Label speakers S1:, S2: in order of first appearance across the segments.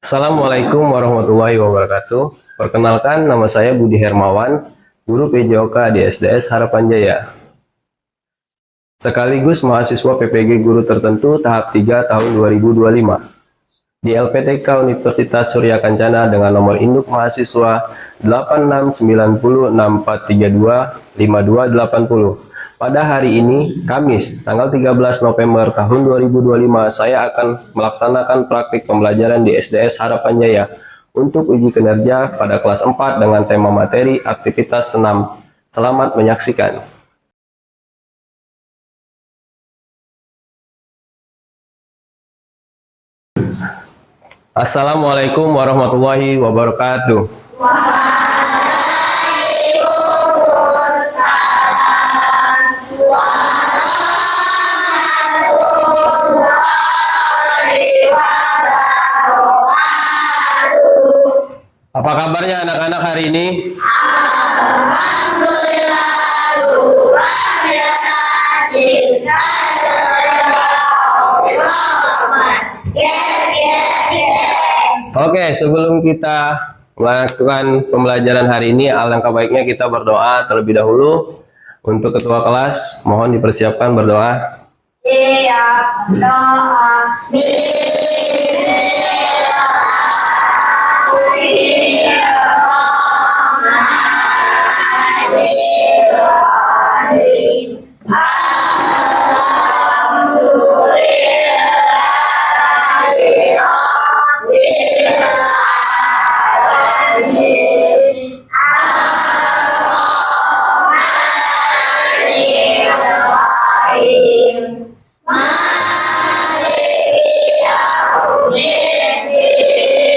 S1: Assalamualaikum warahmatullahi wabarakatuh. Perkenalkan, nama saya Budi Hermawan, guru PJOK di SDS Harapan Jaya. Sekaligus mahasiswa PPG Guru Tertentu tahap 3 tahun 2025. Di LPTK Universitas Surya Kencana dengan nomor induk mahasiswa 869064325280. Pada hari ini, Kamis, tanggal 13 November tahun 2025, saya akan melaksanakan praktik pembelajaran di SDS Harapan Jaya untuk uji kinerja pada kelas 4 dengan tema materi aktivitas senam. Selamat menyaksikan. Assalamualaikum warahmatullahi wabarakatuh. Apa kabarnya anak-anak hari ini? Alhamdulillah, luar biasa. Oke, sebelum kita melakukan pembelajaran hari ini, alangkah baiknya kita berdoa terlebih dahulu. Untuk ketua kelas, mohon dipersiapkan berdoa. Siap doa.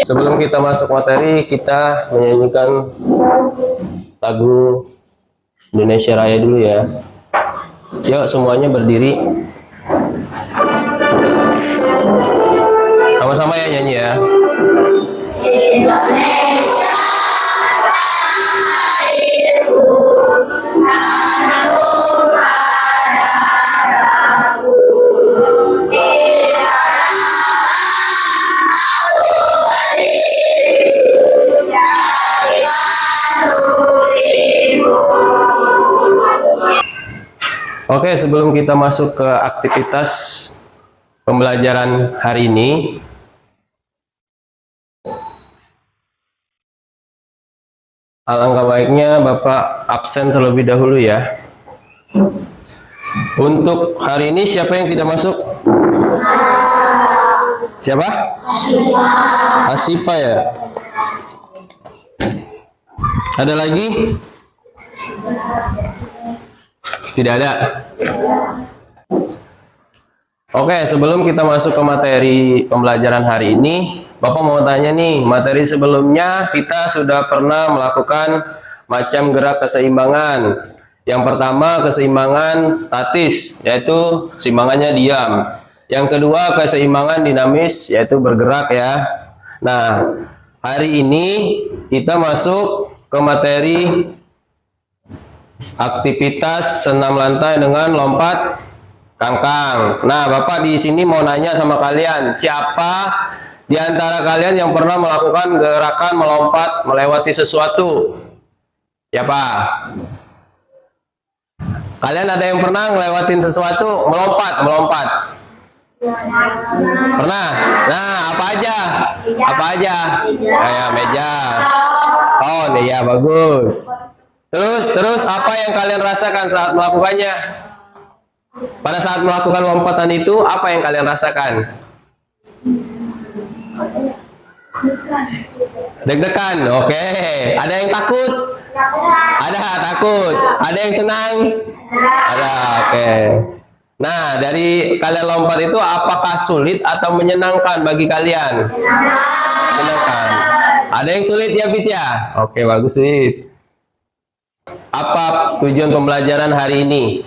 S1: Sebelum kita masuk materi, kita menyanyikan lagu Indonesia Raya dulu ya. Yuk semuanya berdiri. Sama-sama ya nyanyi ya. Indonesia Oke, sebelum kita masuk ke aktivitas pembelajaran hari ini, alangkah baiknya Bapak absen terlebih dahulu ya. Untuk hari ini siapa yang tidak masuk? Siapa? Asifa ya. Ada lagi? Tidak ada. Oke, sebelum kita masuk ke materi pembelajaran hari ini, Bapak mau tanya nih, materi sebelumnya kita sudah pernah melakukan macam gerak keseimbangan. Yang pertama keseimbangan statis, yaitu keseimbangannya diam. Yang kedua keseimbangan dinamis, yaitu bergerak ya. Nah, hari ini kita masuk ke materi aktivitas senam lantai dengan lompat kangkang. Nah, Bapak di sini mau nanya sama kalian, siapa di antara kalian yang pernah melakukan gerakan melompat melewati sesuatu? Siapa? Kalian ada yang pernah ngelewatin sesuatu, melompat? Pernah? Nah, apa aja? Kayak meja. Oh, iya bagus. Terus apa yang kalian rasakan saat melakukannya? Pada saat melakukan lompatan itu, apa yang kalian rasakan? Deg-degan, oke. Ada yang takut? Ada takut. Ada yang senang? Ada, oke. Nah, dari kalian lompat itu, apakah sulit atau menyenangkan bagi kalian? Menyenangkan. Ada yang sulit ya, Fit ya? Oke, bagus, Fit. Apa tujuan pembelajaran hari ini?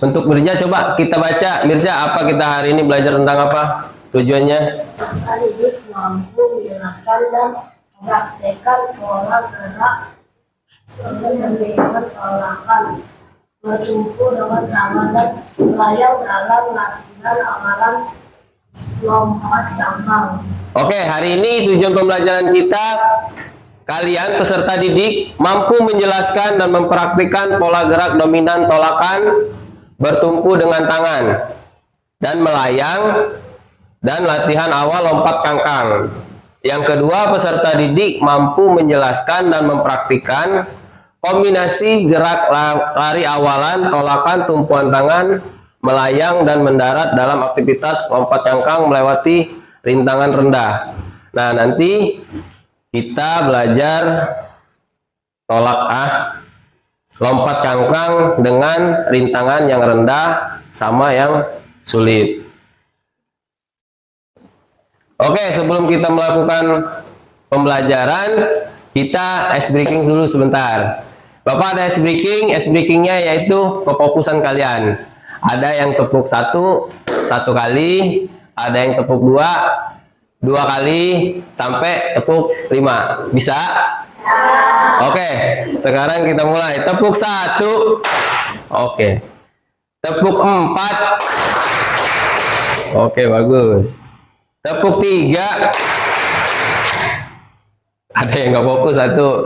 S1: Untuk Mirza coba kita baca. Mirza, apa kita hari ini belajar tentang apa? Tujuannya?
S2: Sekaligus mampu menjelaskan dan mempraktekkan pola gerak dengan tolakan bertumpu dengan tangan dan melayang dalam latihan amalan lompat jangkang.
S1: Oke, hari ini tujuan pembelajaran kita, kalian peserta didik mampu menjelaskan dan mempraktikkan pola gerak dominan tolakan, bertumpu dengan tangan, dan melayang, dan latihan awal lompat cangkang. Yang kedua, peserta didik mampu menjelaskan dan mempraktikkan kombinasi gerak lari awalan, tolakan, tumpuan tangan, melayang, dan mendarat dalam aktivitas lompat cangkang melewati rintangan rendah. Nah, nanti kita belajar lompat cangkang dengan rintangan yang rendah sama yang sulit. Oke, sebelum kita melakukan pembelajaran, kita ice breaking dulu sebentar. Bapak ada ice breaking. Ice breakingnya yaitu kefokusan kalian. Ada yang tepuk satu kali, ada yang tepuk dua kali, sampai tepuk 5. Bisa? Oke, sekarang kita mulai. Tepuk 1. Oke. Tepuk 4. Oke, bagus. Tepuk 3. Ada yang nggak fokus 1.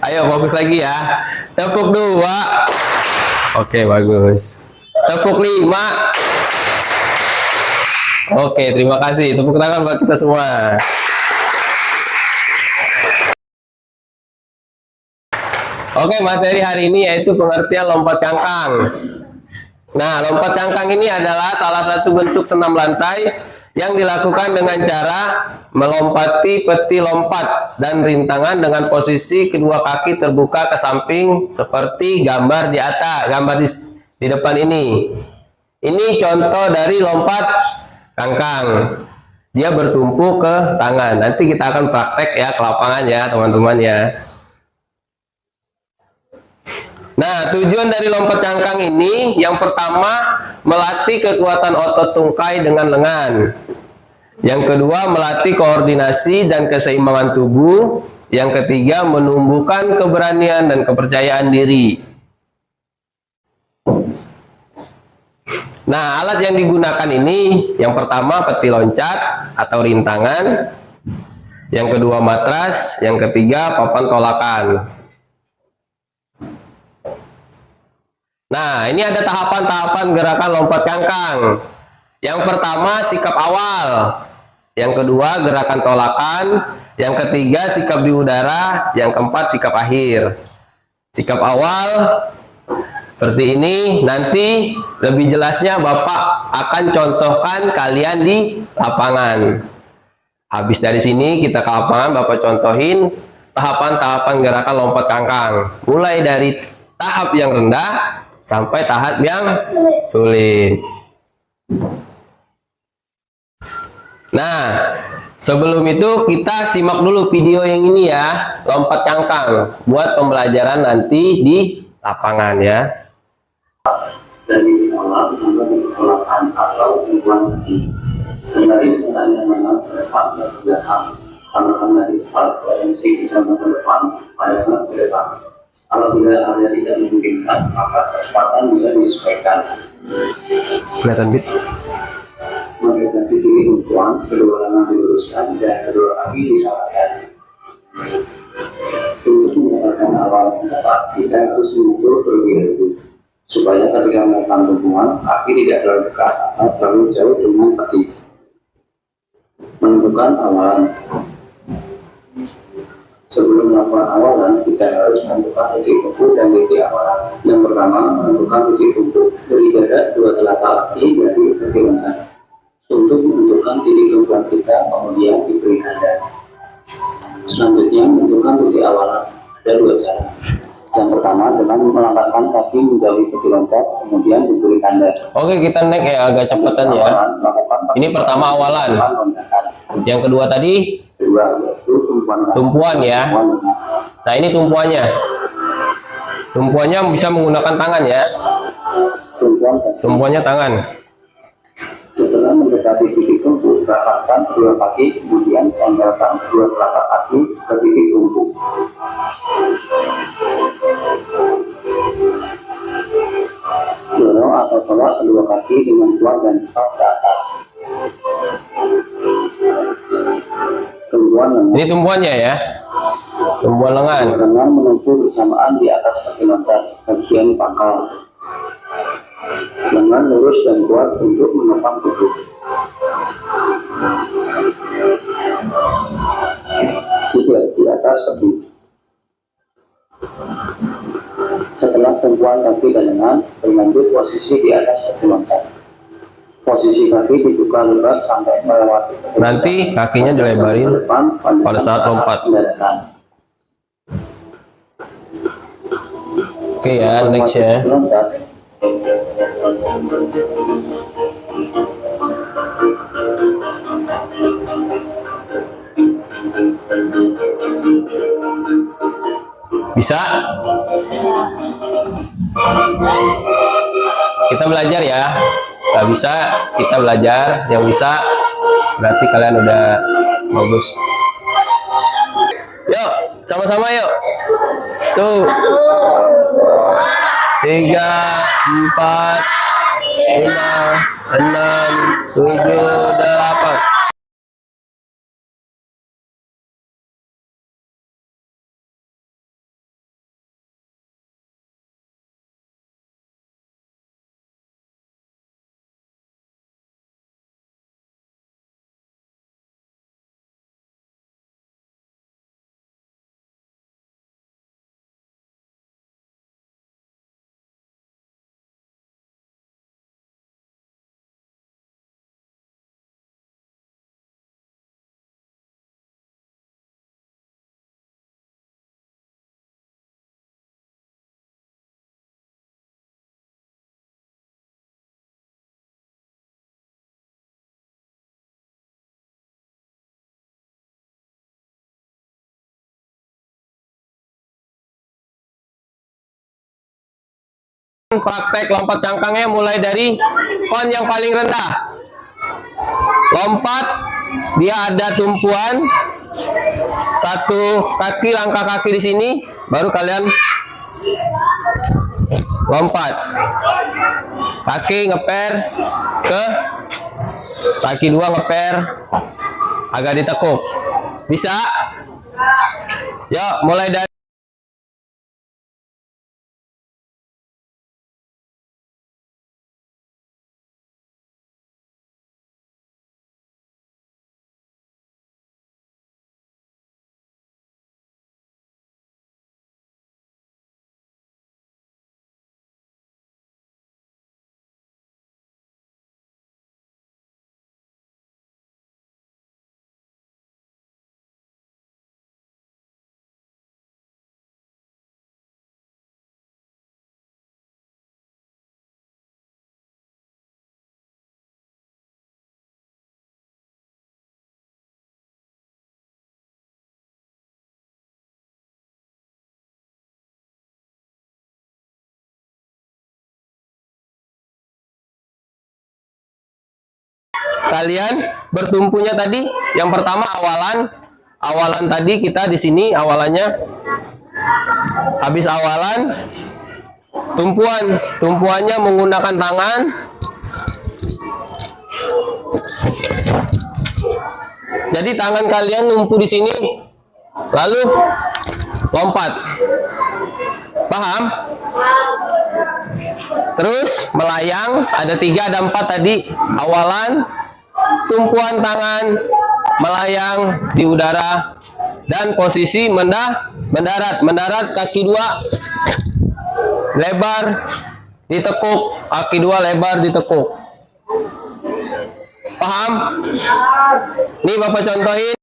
S1: Ayo fokus lagi ya. Tepuk 2. Oke, bagus. Tepuk 5. Oke, terima kasih. Tepuk tangan buat kita semua. Oke, materi hari ini yaitu pengertian lompat cangkang. Nah, lompat cangkang ini adalah salah satu bentuk senam lantai yang dilakukan dengan cara melompati peti lompat dan rintangan dengan posisi kedua kaki terbuka ke samping seperti gambar di atas, gambar di depan ini. Ini contoh dari lompat cangkang. Dia bertumpu ke tangan. Nanti kita akan praktek ya ke lapangan ya, teman-teman ya. Nah, tujuan dari lompat cangkang ini yang pertama melatih kekuatan otot tungkai dengan lengan. Yang kedua melatih koordinasi dan keseimbangan tubuh. Yang ketiga menumbuhkan keberanian dan kepercayaan diri. Nah, alat yang digunakan ini yang pertama peti loncat atau rintangan. Yang kedua matras, yang ketiga papan tolakan. Nah, ini ada tahapan-tahapan gerakan lompat cangkang. Yang pertama sikap awal, yang kedua gerakan tolakan, yang ketiga sikap di udara, yang keempat sikap akhir. Sikap awal seperti ini, nanti lebih jelasnya Bapak akan contohkan kalian di lapangan. Habis dari sini kita ke lapangan, Bapak contohin tahapan-tahapan gerakan lompat cangkang. Mulai dari tahap yang rendah sampai tahap yang sulit. Nah, sebelum itu kita simak dulu video yang ini ya, lompat cangkang buat pembelajaran nanti di lapangan ya.
S3: Dari awal sampai di tolakan atau tumpuan kaki. Dari sebenarnya memang ke depan dan ke belakang. Karena dari saat potensi bisa ke depan, pada ke depan. Apabila area tidak memungkinkan, maka kecepatan bisa disesuaikan.
S1: Kelihatan bit.
S3: Maka dari sini tumpuan, kedua tangan diluruskan dan kedua kaki disalahkan. Untuk mendapatkan awal yang tepat, kita harus mengukur terlebih dahulu. Supaya ketika melakukan tumpuan, kaki tidak terlalu dekat atau terlalu jauh dengan peti. Menentukan awalan. Sebelum melakukan awalan, kita harus menentukan titik tumpu dan titik awalan. Yang pertama, menentukan titik tumpu. Beri jarak 2 telapak kaki dari peti loncat. Untuk menentukan titik tumpuan kita, kemudian diberi tanda. Selanjutnya, menentukan titik awalan. Ada 2 cara. Yang pertama dengan melangkahkan kaki menjauhi peti loncat, kemudian diberi tanda.
S1: Oke, kita naik ya agak cepetan ya. Ini pertama awalan. Yang kedua tadi tumpuan ya. Nah, ini tumpuannya. Tumpuannya bisa menggunakan tangan ya. Tumpuannya tangan.
S3: Setelah mendekati titik tumpu, rapatkan kedua kaki, kemudian tempelkan kedua telapak kaki ke titik tumpu. Dorong atau tolak kedua kaki dengan kuat dan cepat ke atas. tumpuan lengan.
S1: Ini tumpuannya ya. Tumpuan lengan.
S3: Lengan menumpuk bersamaan di atas kaki loncat bagian pangkal. Lengan lurus dan kuat untuk menopang tubuh. Tidak di atas kaki. Setelah tumpuan kaki dan lengan, berlanjut posisi di atas kaki loncat. Posisi kaki dibuka lebar sampai melewati.
S1: Nanti kakinya dilebarin pada saat lompat. Oke ya, next ya. Bisa? Kita belajar ya. Gak bisa, kita belajar. Yang bisa, berarti kalian udah bagus. Yuk, sama-sama yuk. Tuh. 3, 4, 5, 6, 7, 8. Praktek lompat cangkangnya mulai dari pon yang paling rendah. Lompat, dia ada tumpuan satu kaki, langkah kaki di sini, baru kalian lompat. Kaki ngeper ke kaki dua, ngeper agak ditekuk. Bisa? Yuk, mulai dari kalian bertumpunya tadi, yang pertama awalan tadi kita di sini awalannya, habis awalan tumpuannya menggunakan tangan, jadi tangan kalian numpu di sini lalu lompat, paham? Terus melayang, ada 3 ada 4 tadi, awalan, tumpuan tangan, melayang di udara, dan posisi mendarat kaki 2 lebar ditekuk, kaki 2 lebar ditekuk. Paham? Nih Bapak contohin.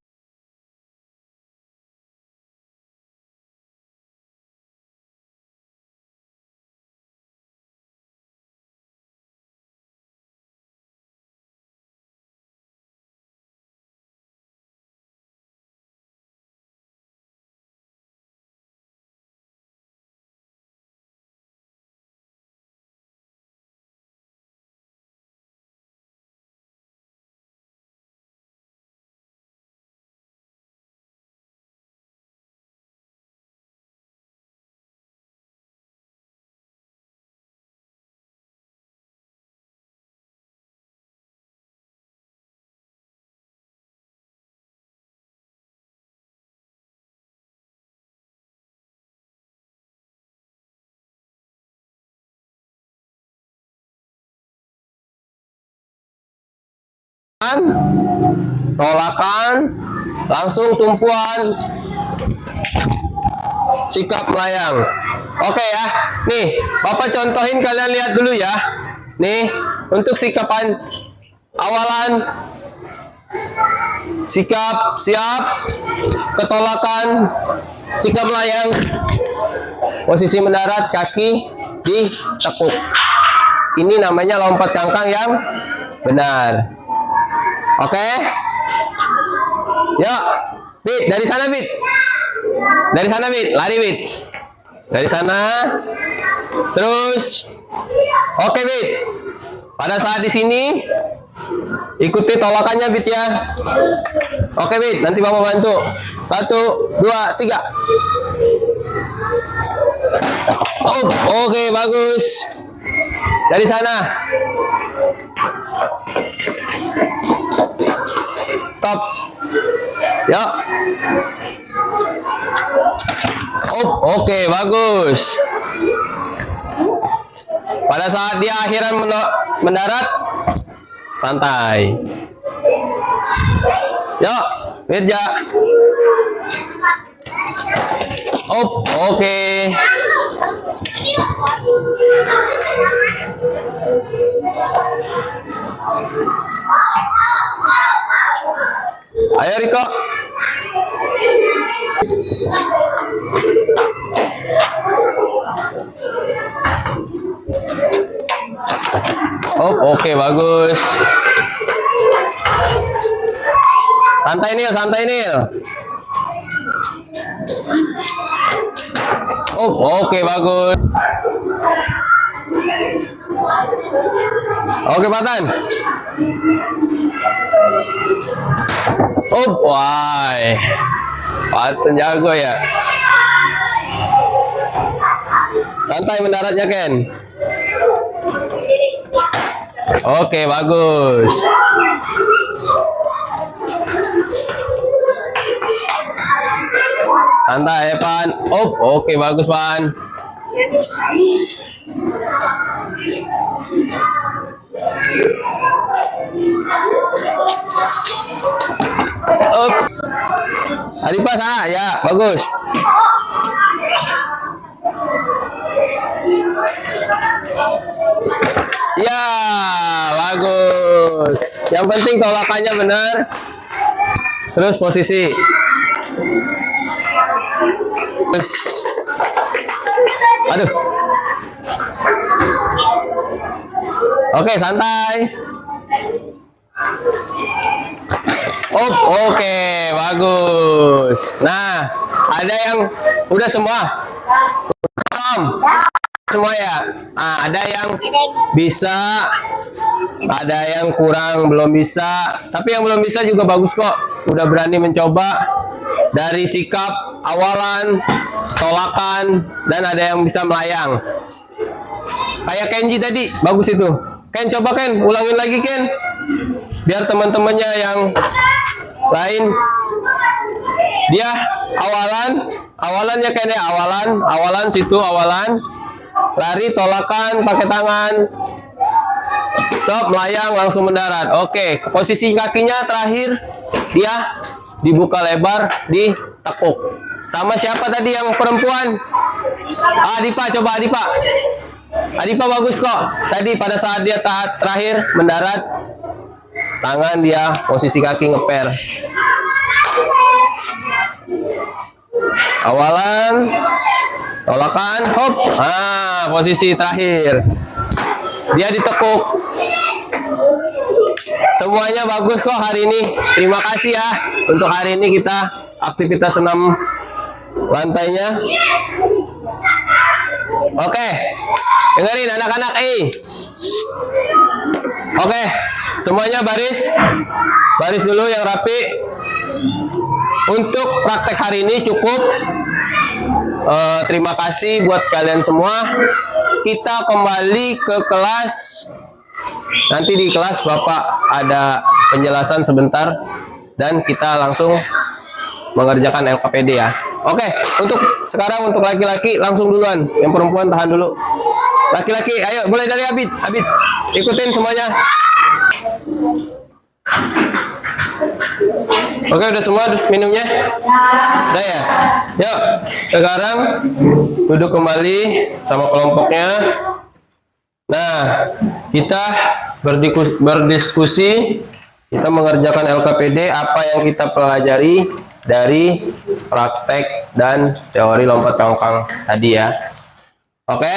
S1: awalan, tolakan, langsung tumpuan, sikap melayang. Oke ya. Nih, Bapak contohin, kalian lihat dulu ya. Nih, untuk sikapan awalan, sikap siap, ketolakan, sikap melayang, posisi mendarat, kaki ditekuk. Ini namanya lompat cangkang yang benar. Oke? Yuk, Bit, dari sana, Bit. Dari sana, Bit. Lari, Bit. Dari sana. Terus. Oke, Bit. Pada saat di sini ikuti tolakannya, Bit ya. Oke, Bit. Nanti Bapak bantu. 1, 2, 3. Oh, oke, bagus. Dari sana. Stop. Ya. Oh, oke, bagus. Pada saat dia akhiran mendarat, santai. Yuk, Mirja. Oh, oke. Ayo, Riko. Oh, oke, bagus. Santai Nil, santai Nil. Oh, oke, bagus. Oke, Patan. Oh, wah. Patan jago ya. Santai mendaratnya, Ken. Oke, bagus. Santai, Pan. Oh, oke, bagus, Pan. Oh. Adipa sana, ya, bagus. Ya, bagus. Yang penting tolakannya benar. Terus posisi. Terus. Aduh. Oke, santai. Oh, oke, bagus. Nah, ada yang udah semua? Belum? Semua ya? Nah, ada yang bisa, ada yang kurang, belum bisa. Tapi yang belum bisa juga bagus kok. Udah berani mencoba. Dari sikap, awalan, tolakan, dan ada yang bisa melayang. Kayak Kenji tadi, bagus itu. Ken, coba Ken, ulangin lagi Ken. Biar teman-temannya yang lain. Dia awalannya Ken ya, awalan situ, awalan. Lari, tolakan, pakai tangan. Stop, melayang, langsung mendarat. Oke, posisi kakinya terakhir, dia dibuka lebar, ditekuk. Sama siapa tadi yang perempuan? Adipa, coba Adipa. Adipa bagus kok. Tadi pada saat dia terakhir mendarat, tangan dia, posisi kaki ngeper. Awalan, tolakan, hop. Posisi terakhir. Dia ditekuk. Semuanya bagus kok hari ini. Terima kasih ya. Untuk hari ini kita aktivitas senam lantainya. Oke. Dengerin anak-anak. Oke. Semuanya baris. Baris dulu yang rapi. Untuk praktek hari ini cukup. Terima kasih buat kalian semua. Kita kembali ke kelas. Nanti di kelas Bapak ada penjelasan sebentar. Dan kita langsung mengerjakan LKPD ya. Oke, untuk sekarang untuk laki-laki langsung duluan. Yang perempuan tahan dulu. Laki-laki, ayo mulai dari Abid. Abid, ikutin semuanya. Oke, udah semua minumnya? Udah ya? Yuk, sekarang duduk kembali sama kelompoknya. Nah, kita berdiskusi, kita mengerjakan LKPD apa yang kita pelajari dari praktek dan teori lompat congkang tadi ya. Oke?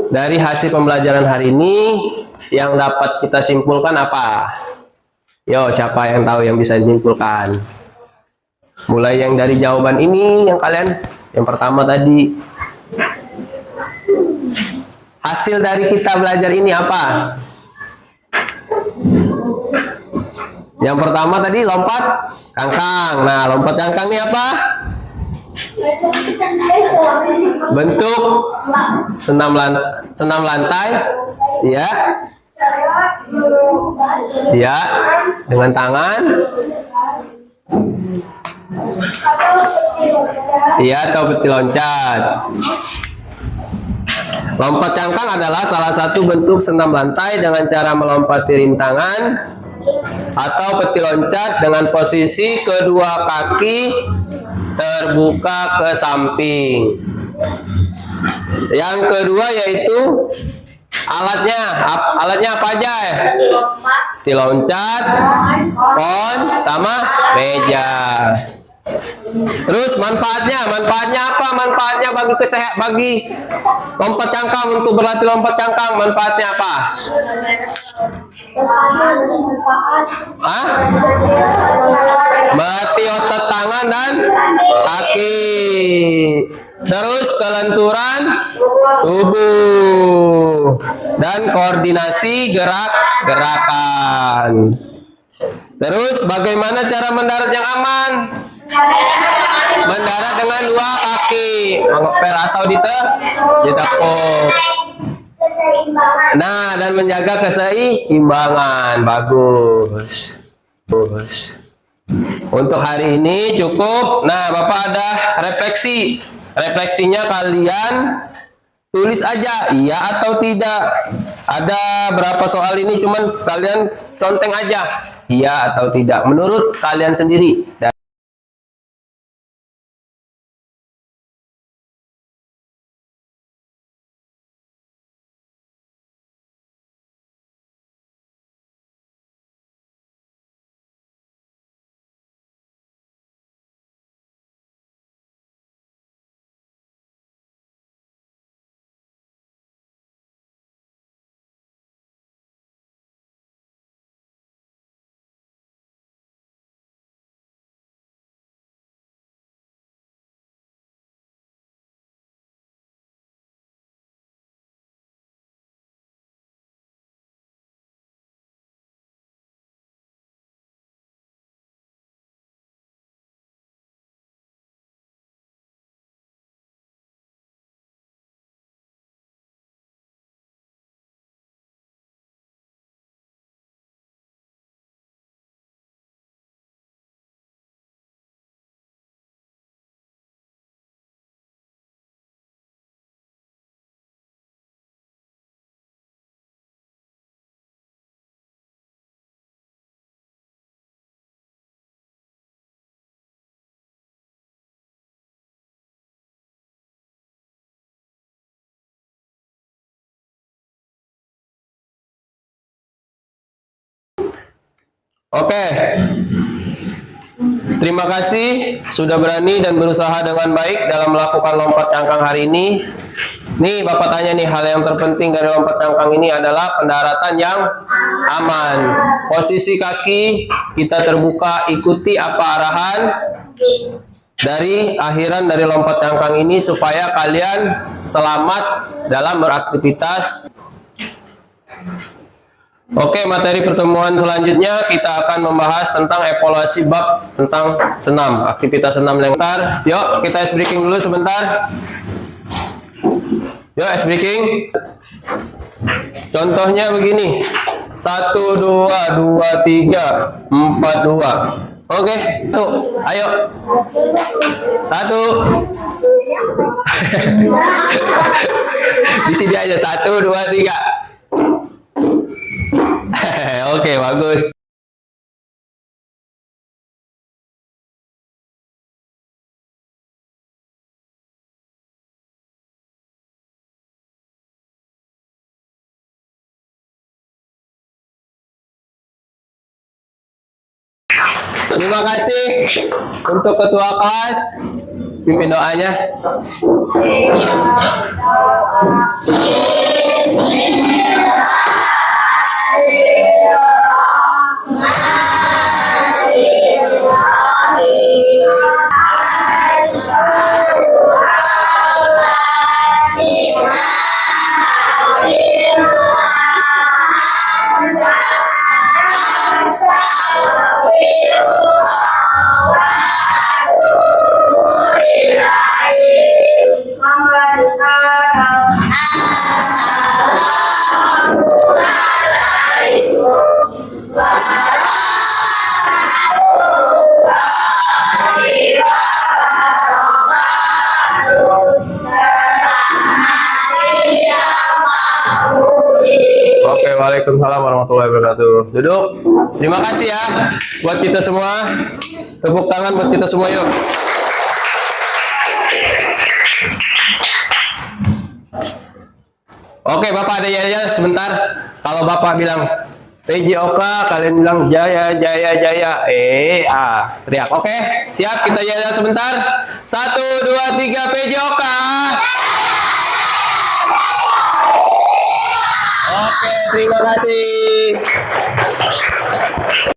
S1: Dari hasil pembelajaran hari ini yang dapat kita simpulkan apa? Yo, siapa yang tahu yang bisa disimpulkan? Mulai yang dari jawaban ini yang kalian yang pertama tadi. Hasil dari kita belajar ini apa? Yang pertama tadi lompat cangkang. Nah, lompat cangkang ini apa? Bentuk senam lantai, ya, ya, dengan tangan, ya, atau peti loncat. Lompat cangkang adalah salah satu bentuk senam lantai dengan cara melompati rintangan atau peti loncat dengan posisi kedua kaki terbuka ke samping. Yang kedua yaitu Alatnya apa aja ya?
S2: lompat,
S1: Loncat, pon, sama meja. Terus manfaatnya apa? Manfaatnya bagi lompat cangkang, untuk berlatih lompat cangkang, manfaatnya apa? Hah? Melatih otot tangan dan kaki. Terus kelenturan tubuh dan koordinasi gerakan. Terus bagaimana cara mendarat yang aman? Mendarat dengan dua kaki, mengeper atau ditekuk. Nah, dan menjaga keseimbangan. Bagus. Untuk hari ini cukup. Nah, Bapak ada refleksi. Refleksinya kalian tulis aja iya atau tidak. Ada berapa soal ini, cuman kalian conteng aja iya atau tidak menurut kalian sendiri. Oke. Terima kasih sudah berani dan berusaha dengan baik dalam melakukan lompat cangkang hari ini. Nih, Bapak tanya nih, hal yang terpenting dari lompat cangkang ini adalah pendaratan yang aman. Posisi kaki kita terbuka, ikuti apa arahan dari akhiran dari lompat cangkang ini supaya kalian selamat dalam beraktivitas. Oke, materi pertemuan selanjutnya kita akan membahas tentang evaluasi bab tentang senam, aktivitas senam yang bentar. Yuk, kita ice breaking dulu sebentar. Yuk, ice breaking. Contohnya begini. 1, 2, 2, 3, 4, 2. Oke, tuh, ayo. 1. Di sini aja, 1, 2, 3. Oke, bagus. Terima kasih untuk ketua kelas. Pimpin doanya. Oke, waalaikumsalam warahmatullahi wabarakatuh. Duduk. Terima kasih ya buat kita semua. Tepuk tangan buat kita semua yuk. Oke, Bapak ada yel-yel sebentar. Kalau Bapak bilang PJOK, kalian bilang Jaya, Jaya, Jaya. Teriak. Oke, siap, kita yel-yel sebentar. 1, 2, 3, PJOK. Oke, terima kasih.